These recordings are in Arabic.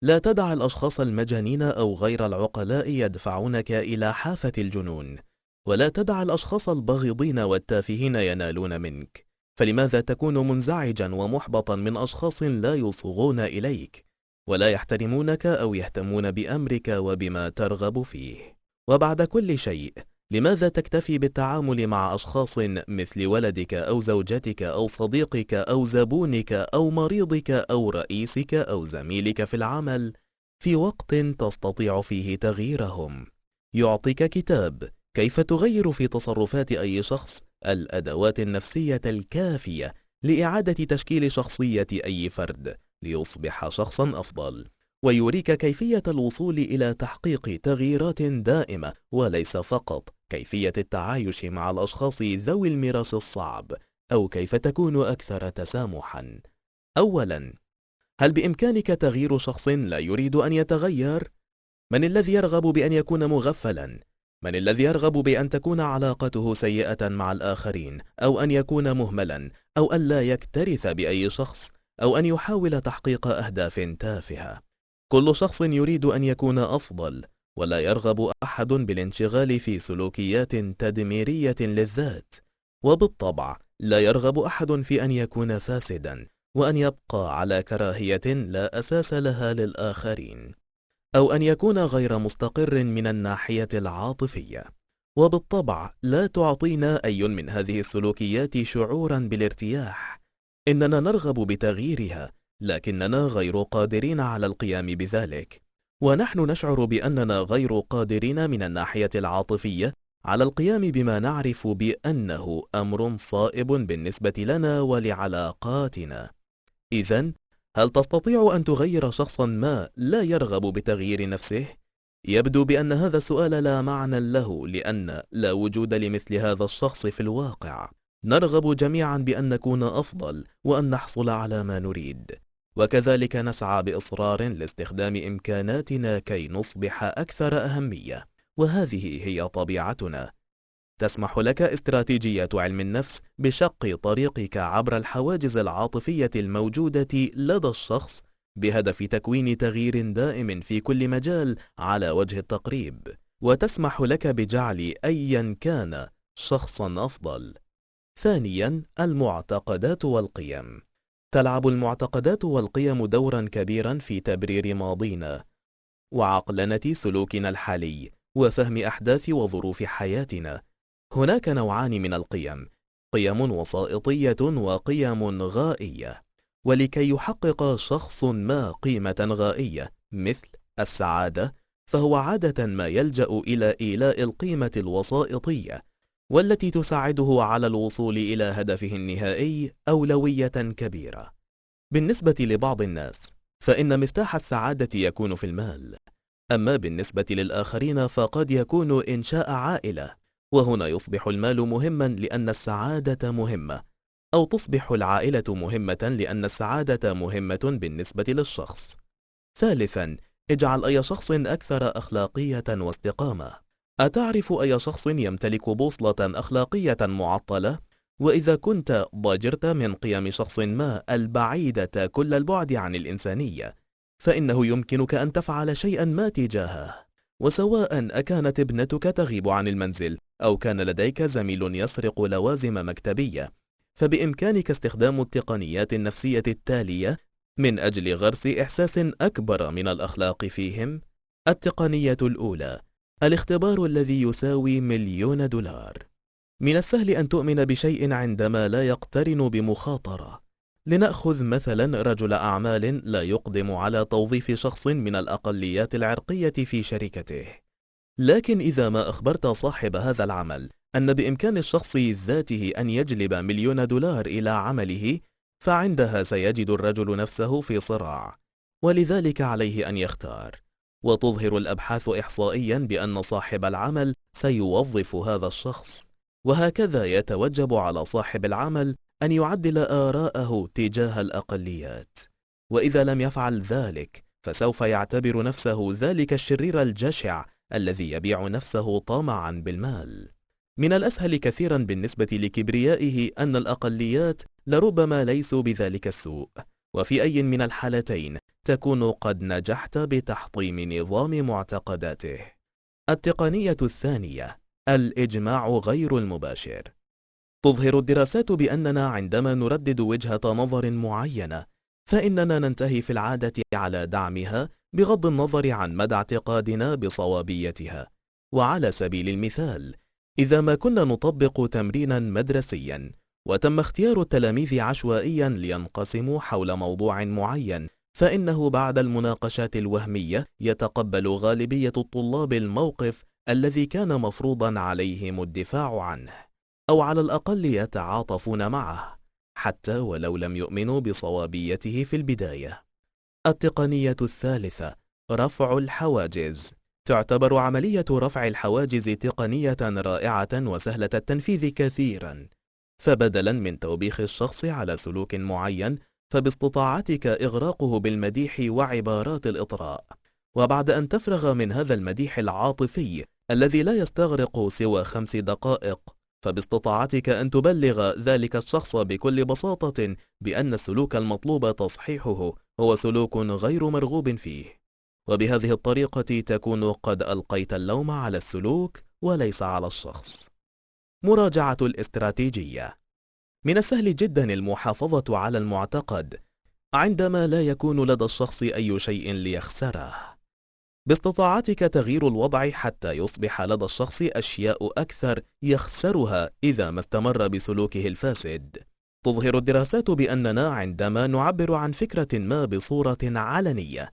لا تدع الأشخاص المجانين أو غير العقلاء يدفعونك إلى حافة الجنون، ولا تدع الأشخاص الباغضين والتافهين ينالون منك. فلماذا تكون منزعجا ومحبطا من أشخاص لا يصغون إليك ولا يحترمونك أو يهتمون بأمرك وبما ترغب فيه؟ وبعد كل شيء، لماذا تكتفي بالتعامل مع أشخاص مثل ولدك أو زوجتك أو صديقك أو زبونك أو مريضك أو رئيسك أو زميلك في العمل في وقت تستطيع فيه تغييرهم؟ يعطيك كتاب كيف تغير في تصرفات أي شخص الأدوات النفسية الكافية لإعادة تشكيل شخصية أي فرد ليصبح شخصا أفضل، ويريك كيفية الوصول إلى تحقيق تغييرات دائمة، وليس فقط كيفية التعايش مع الأشخاص ذوي الميراث الصعب أو كيف تكون أكثر تسامحا. أولا، هل بإمكانك تغيير شخص لا يريد أن يتغير؟ من الذي يرغب بأن يكون مغفلا؟ من الذي يرغب بأن تكون علاقته سيئة مع الآخرين، أو أن يكون مهملا، أو أن لا يكترث بأي شخص، أو أن يحاول تحقيق أهداف تافهة؟ كل شخص يريد أن يكون أفضل، ولا يرغب أحد بالانشغال في سلوكيات تدميرية للذات. وبالطبع لا يرغب أحد في أن يكون فاسدا وأن يبقى على كراهية لا أساس لها للآخرين، أو أن يكون غير مستقر من الناحية العاطفية. وبالطبع لا تعطينا أي من هذه السلوكيات شعورا بالارتياح. إننا نرغب بتغييرها، لكننا غير قادرين على القيام بذلك. ونحن نشعر بأننا غير قادرين من الناحية العاطفية على القيام بما نعرف بأنه أمر صائب بالنسبة لنا ولعلاقاتنا. إذن، هل تستطيع أن تغير شخصا ما لا يرغب بتغيير نفسه؟ يبدو بأن هذا السؤال لا معنى له، لأن لا وجود لمثل هذا الشخص في الواقع. نرغب جميعا بأن نكون أفضل وأن نحصل على ما نريد، وكذلك نسعى بإصرار لاستخدام إمكاناتنا كي نصبح أكثر أهمية، وهذه هي طبيعتنا. تسمح لك استراتيجية علم النفس بشق طريقك عبر الحواجز العاطفية الموجودة لدى الشخص بهدف تكوين تغيير دائم في كل مجال على وجه التقريب، وتسمح لك بجعل أيا كان شخصا أفضل. ثانيا، المعتقدات والقيم. تلعب المعتقدات والقيم دورا كبيرا في تبرير ماضينا وعقلنة سلوكنا الحالي وفهم أحداث وظروف حياتنا. هناك نوعان من القيم: قيم وسائطية وقيم غائية. ولكي يحقق شخص ما قيمة غائية مثل السعادة، فهو عادة ما يلجأ إلى إيلاء القيمة الوسائطية، والتي تساعده على الوصول إلى هدفه النهائي، أولوية كبيرة. بالنسبة لبعض الناس، فإن مفتاح السعادة يكون في المال، أما بالنسبة للآخرين فقد يكون إنشاء عائلة. وهنا يصبح المال مهما لأن السعادة مهمة، أو تصبح العائلة مهمة لأن السعادة مهمة بالنسبة للشخص. ثالثا، اجعل أي شخص أكثر أخلاقية واستقامة. أتعرف أي شخص يمتلك بوصلة أخلاقية معطلة؟ وإذا كنت ضجرت من قيم شخص ما البعيدة كل البعد عن الإنسانية، فإنه يمكنك أن تفعل شيئا ما تجاهه. وسواء أكانت ابنتك تغيب عن المنزل أو كان لديك زميل يسرق لوازم مكتبية، فبإمكانك استخدام التقنيات النفسية التالية من أجل غرس إحساس أكبر من الأخلاق فيهم. التقنية الأولى: الاختبار الذي يساوي $1,000,000. من السهل أن تؤمن بشيء عندما لا يقترن بمخاطرة. لنأخذ مثلا رجل أعمال لا يقدم على توظيف شخص من الأقليات العرقية في شركته، لكن إذا ما أخبرت صاحب هذا العمل أن بإمكان الشخص ذاته أن يجلب $1,000,000 إلى عمله، فعندها سيجد الرجل نفسه في صراع، ولذلك عليه أن يختار. وتظهر الأبحاث إحصائيا بأن صاحب العمل سيوظف هذا الشخص، وهكذا يتوجب على صاحب العمل أن يعدل آراءه تجاه الأقليات. وإذا لم يفعل ذلك، فسوف يعتبر نفسه ذلك الشرير الجشع الذي يبيع نفسه طمعا بالمال. من الأسهل كثيرا بالنسبة لكبريائه أن الأقليات لربما ليسوا بذلك السوء، وفي أي من الحالتين تكون قد نجحت بتحطيم نظام معتقداته. التقنية الثانية: الإجماع غير المباشر. تظهر الدراسات بأننا عندما نردد وجهة نظر معينة فإننا ننتهي في العادة على دعمها بغض النظر عن مدى اعتقادنا بصوابيتها. وعلى سبيل المثال، إذا ما كنا نطبق تمرينا مدرسيا وتم اختيار التلاميذ عشوائيا لينقسموا حول موضوع معين، فإنه بعد المناقشات الوهمية يتقبل غالبية الطلاب الموقف الذي كان مفروضا عليهم الدفاع عنه، أو على الأقل يتعاطفون معه حتى ولو لم يؤمنوا بصوابيته في البداية. التقنية الثالثة: رفع الحواجز. تعتبر عملية رفع الحواجز تقنية رائعة وسهلة التنفيذ كثيرا، فبدلا من توبيخ الشخص على سلوك معين فباستطاعتك إغراقه بالمديح وعبارات الإطراء، وبعد أن تفرغ من هذا المديح العاطفي الذي لا يستغرق سوى 5 دقائق فباستطاعتك أن تبلغ ذلك الشخص بكل بساطة بأن السلوك المطلوب تصحيحه هو سلوك غير مرغوب فيه، وبهذه الطريقة تكون قد ألقيت اللوم على السلوك وليس على الشخص. مراجعة الاستراتيجية. من السهل جدا المحافظة على المعتقد عندما لا يكون لدى الشخص أي شيء ليخسره. باستطاعتك تغيير الوضع حتى يصبح لدى الشخص أشياء أكثر يخسرها إذا ما استمر بسلوكه الفاسد. تظهر الدراسات بأننا عندما نعبر عن فكرة ما بصورة علنية،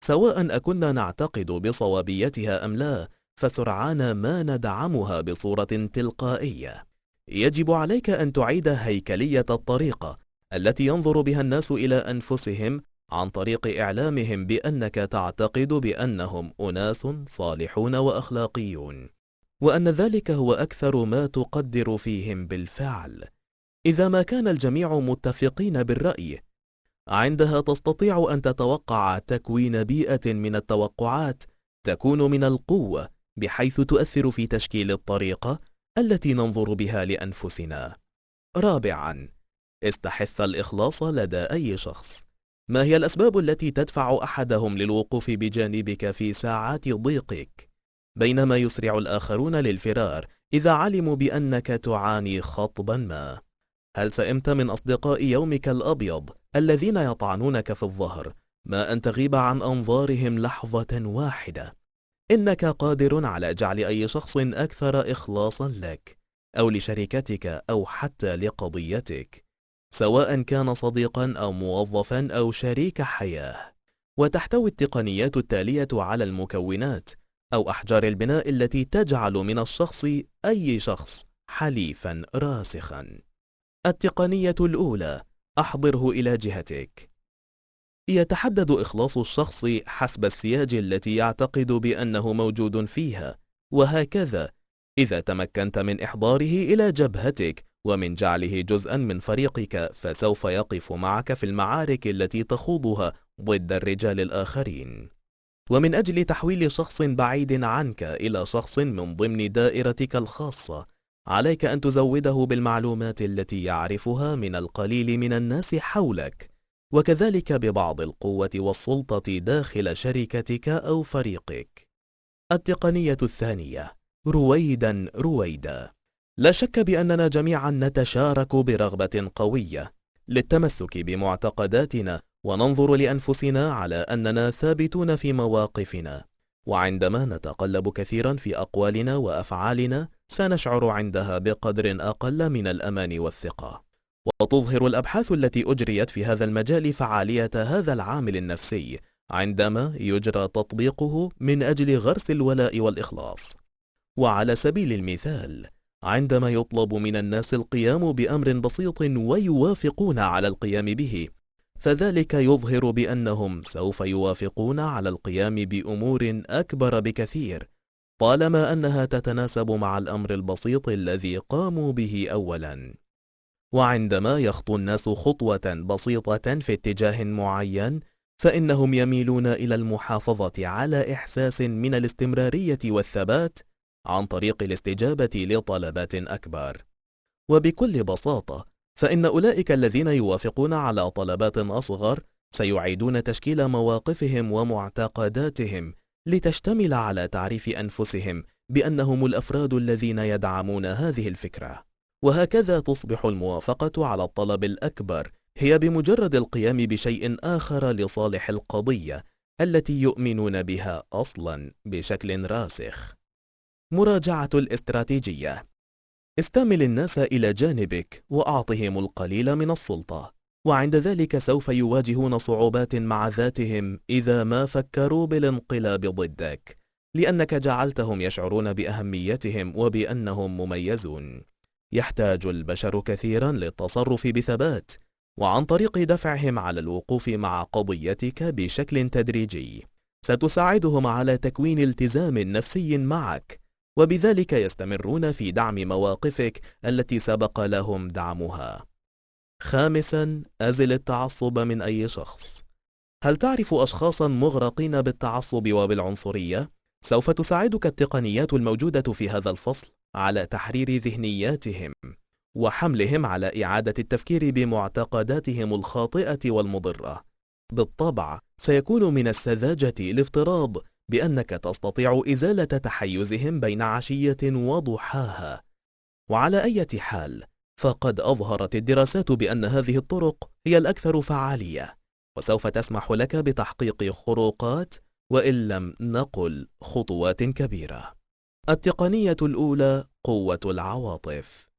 سواء أكنا نعتقد بصوابيتها أم لا، فسرعان ما ندعمها بصورة تلقائية. يجب عليك أن تعيد هيكلية الطريقة التي ينظر بها الناس إلى أنفسهم عن طريق إعلامهم بأنك تعتقد بأنهم أناس صالحون وأخلاقيون، وأن ذلك هو أكثر ما تقدر فيهم بالفعل. إذا ما كان الجميع متفقين بالرأي، عندها تستطيع أن تتوقع تكوين بيئة من التوقعات تكون من القوة بحيث تؤثر في تشكيل الطريقة التي ننظر بها لأنفسنا. رابعا: استحث الإخلاص لدى أي شخص. ما هي الأسباب التي تدفع أحدهم للوقوف بجانبك في ساعات ضيقك، بينما يسرع الآخرون للفرار إذا علموا بأنك تعاني خطبا ما؟ هل سئمت من أصدقاء يومك الأبيض الذين يطعنونك في الظهر ما أن تغيب عن أنظارهم لحظة واحدة؟ إنك قادر على جعل أي شخص أكثر إخلاصا لك أو لشركتك أو حتى لقضيتك، سواء كان صديقا أو موظفا أو شريك حياة. وتحتوي التقنيات التالية على المكونات أو أحجار البناء التي تجعل من الشخص أي شخص حليفا راسخا. التقنية الأولى: أحضره إلى جهتك. يتحدد إخلاص الشخص حسب السياج التي يعتقد بأنه موجود فيها، وهكذا إذا تمكنت من إحضاره إلى جبهتك ومن جعله جزءا من فريقك فسوف يقف معك في المعارك التي تخوضها ضد الرجال الآخرين. ومن أجل تحويل شخص بعيد عنك إلى شخص من ضمن دائرتك الخاصة، عليك أن تزوده بالمعلومات التي يعرفها من القليل من الناس حولك، وكذلك ببعض القوة والسلطة داخل شركتك أو فريقك. التقنية الثانية: رويدا رويدا. لا شك بأننا جميعا نتشارك برغبة قوية للتمسك بمعتقداتنا وننظر لأنفسنا على أننا ثابتون في مواقفنا، وعندما نتقلب كثيرا في أقوالنا وأفعالنا سنشعر عندها بقدر أقل من الأمان والثقة. وتظهر الأبحاث التي أجريت في هذا المجال فعالية هذا العامل النفسي عندما يجرى تطبيقه من أجل غرس الولاء والإخلاص. وعلى سبيل المثال، عندما يطلب من الناس القيام بأمر بسيط ويوافقون على القيام به، فذلك يظهر بأنهم سوف يوافقون على القيام بأمور أكبر بكثير طالما أنها تتناسب مع الأمر البسيط الذي قاموا به أولا. وعندما يخطو الناس خطوة بسيطة في اتجاه معين، فإنهم يميلون إلى المحافظة على إحساس من الاستمرارية والثبات عن طريق الاستجابة لطلبات أكبر. وبكل بساطة، فإن أولئك الذين يوافقون على طلبات أصغر سيعيدون تشكيل مواقفهم ومعتقداتهم لتشتمل على تعريف أنفسهم بأنهم الأفراد الذين يدعمون هذه الفكرة. وهكذا تصبح الموافقة على الطلب الأكبر هي بمجرد القيام بشيء آخر لصالح القضية التي يؤمنون بها أصلا بشكل راسخ. مراجعة الاستراتيجية. استعمل الناس إلى جانبك وأعطهم القليل من السلطة، وعند ذلك سوف يواجهون صعوبات مع ذاتهم إذا ما فكروا بالانقلاب ضدك، لأنك جعلتهم يشعرون بأهميتهم وبأنهم مميزون. يحتاج البشر كثيرا للتصرف بثبات، وعن طريق دفعهم على الوقوف مع قضيتك بشكل تدريجي ستساعدهم على تكوين التزام نفسي معك، وبذلك يستمرون في دعم مواقفك التي سبق لهم دعمها. خامسا، أزل التعصب من أي شخص. هل تعرف أشخاصا مغرقين بالتعصب وبالعنصرية؟ سوف تساعدك التقنيات الموجودة في هذا الفصل على تحرير ذهنياتهم وحملهم على إعادة التفكير بمعتقداتهم الخاطئة والمضرة. بالطبع سيكون من السذاجة الافتراض بأنك تستطيع إزالة تحيزهم بين عشية وضحاها، وعلى أي حال فقد أظهرت الدراسات بأن هذه الطرق هي الأكثر فعالية، وسوف تسمح لك بتحقيق خروقات وإن لم نقل خطوات كبيرة. التقنية الأولى: قوة العواطف.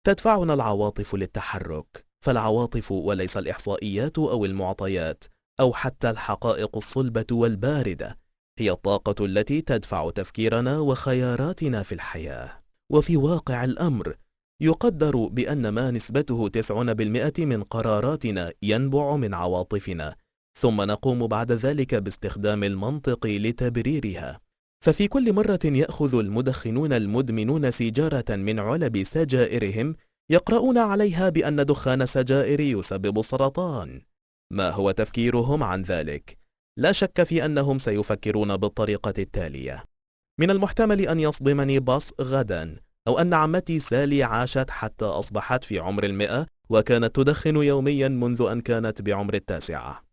تدفعنا العواطف للتحرك، فالعواطف وليس الإحصائيات أو المعطيات أو حتى الحقائق الصلبة والباردة هي الطاقة التي تدفع تفكيرنا وخياراتنا في الحياة. وفي واقع الأمر يقدر بأن ما نسبته 90% من قراراتنا ينبع من عواطفنا، ثم نقوم بعد ذلك باستخدام المنطق لتبريرها. ففي كل مرة يأخذ المدخنون المدمنون سيجارة من علب سجائرهم يقرؤون عليها بأن دخان السجائر يسبب السرطان. ما هو تفكيرهم عن ذلك؟ لا شك في أنهم سيفكرون بالطريقة التالية: من المحتمل أن يصدمني باص غدا، أو أن عمتي سالي عاشت حتى أصبحت في عمر 100 وكانت تدخن يوميا منذ أن كانت بعمر 9.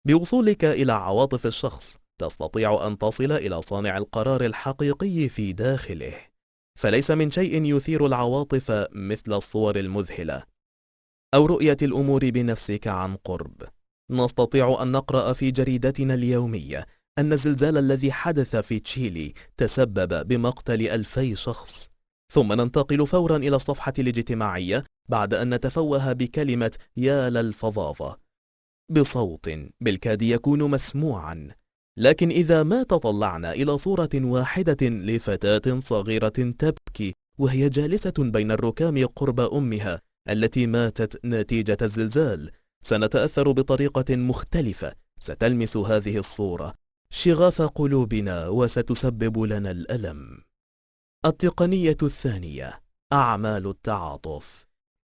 بوصولك إلى عواطف الشخص تستطيع أن تصل إلى صانع القرار الحقيقي في داخله، فليس من شيء يثير العواطف مثل الصور المذهلة أو رؤية الأمور بنفسك عن قرب. نستطيع أن نقرأ في جريدتنا اليومية أن الزلزال الذي حدث في تشيلي تسبب بمقتل 2000 شخص، ثم ننتقل فورا إلى الصفحة الاجتماعية بعد أن نتفوه بكلمة يا للفظاظة بصوت بالكاد يكون مسموعا. لكن إذا ما تطلعنا إلى صورة واحدة لفتاة صغيرة تبكي وهي جالسة بين الركام قرب أمها التي ماتت نتيجة الزلزال، سنتأثر بطريقة مختلفة ستلمس هذه الصورة شغاف قلوبنا وستسبب لنا الألم. التقنية الثانية: أعمال التعاطف.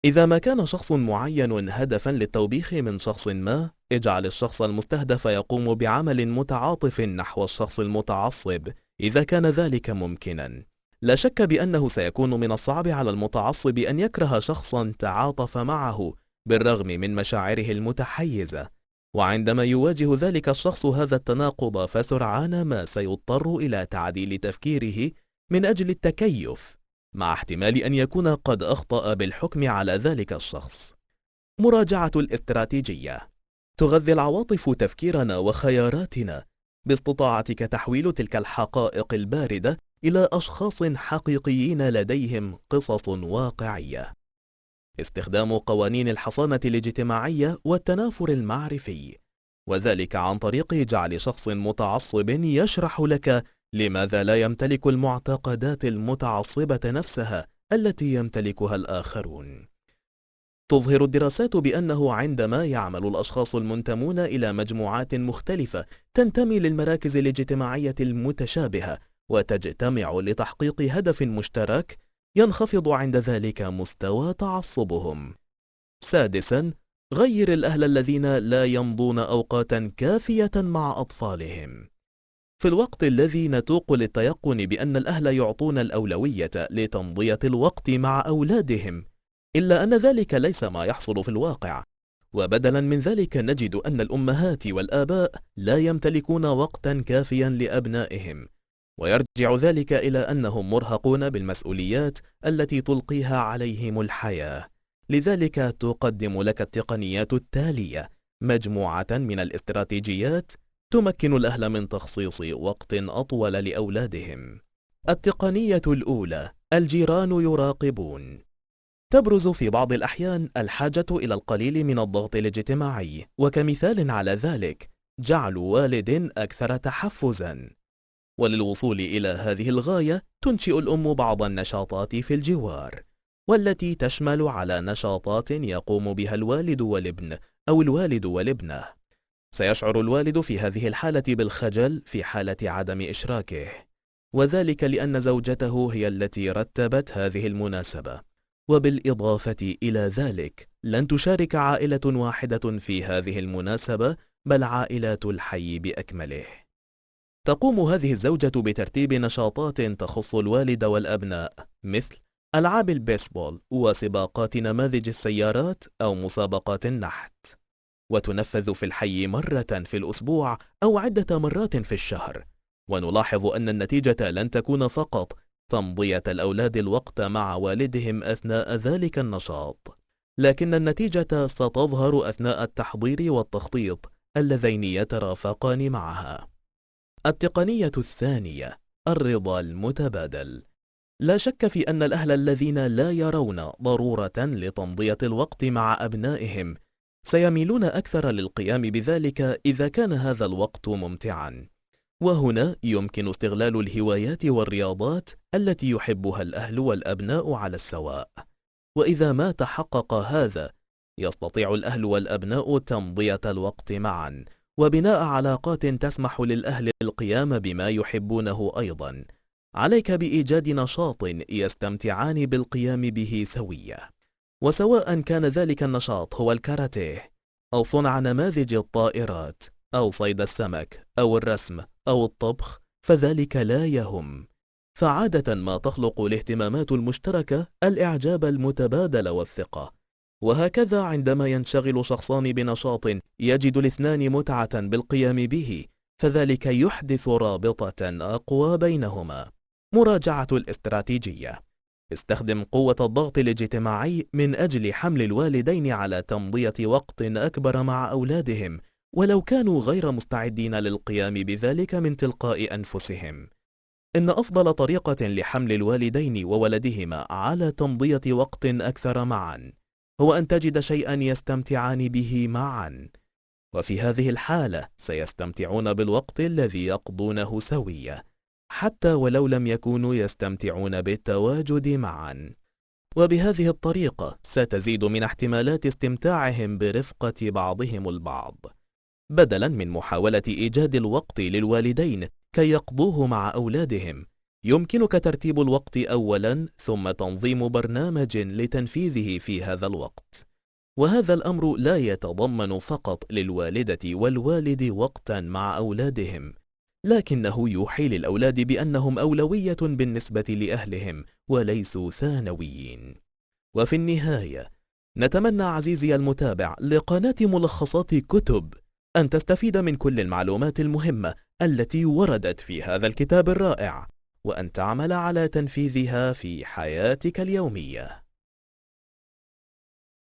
إذا ما كان شخص معين هدفا للتوبيخ من شخص ما، اجعل الشخص المستهدف يقوم بعمل متعاطف نحو الشخص المتعصب إذا كان ذلك ممكنا. لا شك بأنه سيكون من الصعب على المتعصب أن يكره شخصا تعاطف معه بالرغم من مشاعره المتحيزة، وعندما يواجه ذلك الشخص هذا التناقض فسرعان ما سيضطر إلى تعديل تفكيره من أجل التكيف، مع احتمال أن يكون قد أخطأ بالحكم على ذلك الشخص. مراجعة الاستراتيجية. تغذي العواطف تفكيرنا وخياراتنا، باستطاعتك تحويل تلك الحقائق الباردة إلى أشخاص حقيقيين لديهم قصص واقعية. استخدام قوانين الحصانة الاجتماعية والتنافر المعرفي، وذلك عن طريق جعل شخص متعصب يشرح لك لماذا لا يمتلك المعتقدات المتعصبة نفسها التي يمتلكها الآخرون. تظهر الدراسات بأنه عندما يعمل الأشخاص المنتمون إلى مجموعات مختلفة تنتمي للمراكز الاجتماعية المتشابهة وتجتمع لتحقيق هدف مشترك، ينخفض عند ذلك مستوى تعصبهم. سادسا: غير الأهل الذين لا يمضون أوقاتا كافية مع أطفالهم. في الوقت الذي نتوق للتيقن بأن الأهل يعطون الأولوية لتمضية الوقت مع أولادهم، إلا أن ذلك ليس ما يحصل في الواقع، وبدلا من ذلك نجد أن الأمهات والآباء لا يمتلكون وقتا كافيا لأبنائهم، ويرجع ذلك إلى أنهم مرهقون بالمسؤوليات التي تلقيها عليهم الحياة. لذلك تقدم لك التقنيات التالية مجموعة من الاستراتيجيات تمكن الأهل من تخصيص وقت أطول لأولادهم. التقنية الأولى: الجيران يراقبون. تبرز في بعض الأحيان الحاجة إلى القليل من الضغط الاجتماعي، وكمثال على ذلك جعل والد أكثر تحفزا. وللوصول إلى هذه الغاية تنشئ الأم بعض النشاطات في الجوار، والتي تشمل على نشاطات يقوم بها الوالد والابن أو الوالد والابنة. سيشعر الوالد في هذه الحالة بالخجل في حالة عدم إشراكه، وذلك لأن زوجته هي التي رتبت هذه المناسبة. وبالإضافة إلى ذلك لن تشارك عائلة واحدة في هذه المناسبة، بل عائلات الحي بأكمله. تقوم هذه الزوجة بترتيب نشاطات تخص الوالد والأبناء، مثل ألعاب البيسبول وسباقات نماذج السيارات أو مسابقات النحت، وتنفذ في الحي مرة في الأسبوع أو عدة مرات في الشهر. ونلاحظ أن النتيجة لن تكون فقط تمضية الأولاد الوقت مع والدهم أثناء ذلك النشاط، لكن النتيجة ستظهر أثناء التحضير والتخطيط اللذين يترافقان معها. التقنية الثانية: الرضا المتبادل. لا شك في أن الأهل الذين لا يرون ضرورة لتمضية الوقت مع أبنائهم سيميلون أكثر للقيام بذلك إذا كان هذا الوقت ممتعا. وهنا يمكن استغلال الهوايات والرياضات التي يحبها الأهل والأبناء على السواء. وإذا ما تحقق هذا، يستطيع الأهل والأبناء تمضية الوقت معا وبناء علاقات تسمح للأهل القيام بما يحبونه أيضا. عليك بإيجاد نشاط يستمتعان بالقيام به سوية، وسواء كان ذلك النشاط هو الكاراتيه أو صنع نماذج الطائرات أو صيد السمك أو الرسم أو الطبخ، فذلك لا يهم. فعادة ما تخلق الاهتمامات المشتركة الإعجاب المتبادل والثقة. وهكذا عندما ينشغل شخصان بنشاط يجد الاثنان متعة بالقيام به، فذلك يحدث رابطة أقوى بينهما. مراجعة الاستراتيجية: استخدم قوة الضغط الاجتماعي من أجل حمل الوالدين على تمضية وقت أكبر مع أولادهم، ولو كانوا غير مستعدين للقيام بذلك من تلقاء أنفسهم. إن أفضل طريقة لحمل الوالدين وولدهما على تمضية وقت أكثر معا هو أن تجد شيئا يستمتعان به معا، وفي هذه الحالة سيستمتعون بالوقت الذي يقضونه سوية، حتى ولو لم يكونوا يستمتعون بالتواجد معا. وبهذه الطريقة ستزيد من احتمالات استمتاعهم برفقة بعضهم البعض. بدلا من محاولة إيجاد الوقت للوالدين كي يقضوه مع أولادهم، يمكنك ترتيب الوقت أولا ثم تنظيم برنامج لتنفيذه في هذا الوقت. وهذا الأمر لا يتضمن فقط للوالدة والوالد وقتا مع أولادهم، لكنه يوحي للأولاد بأنهم أولوية بالنسبة لأهلهم وليسوا ثانويين. وفي النهاية نتمنى عزيزي المتابع لقناة ملخصات كتب أن تستفيد من كل المعلومات المهمة التي وردت في هذا الكتاب الرائع، وأن تعمل على تنفيذها في حياتك اليومية.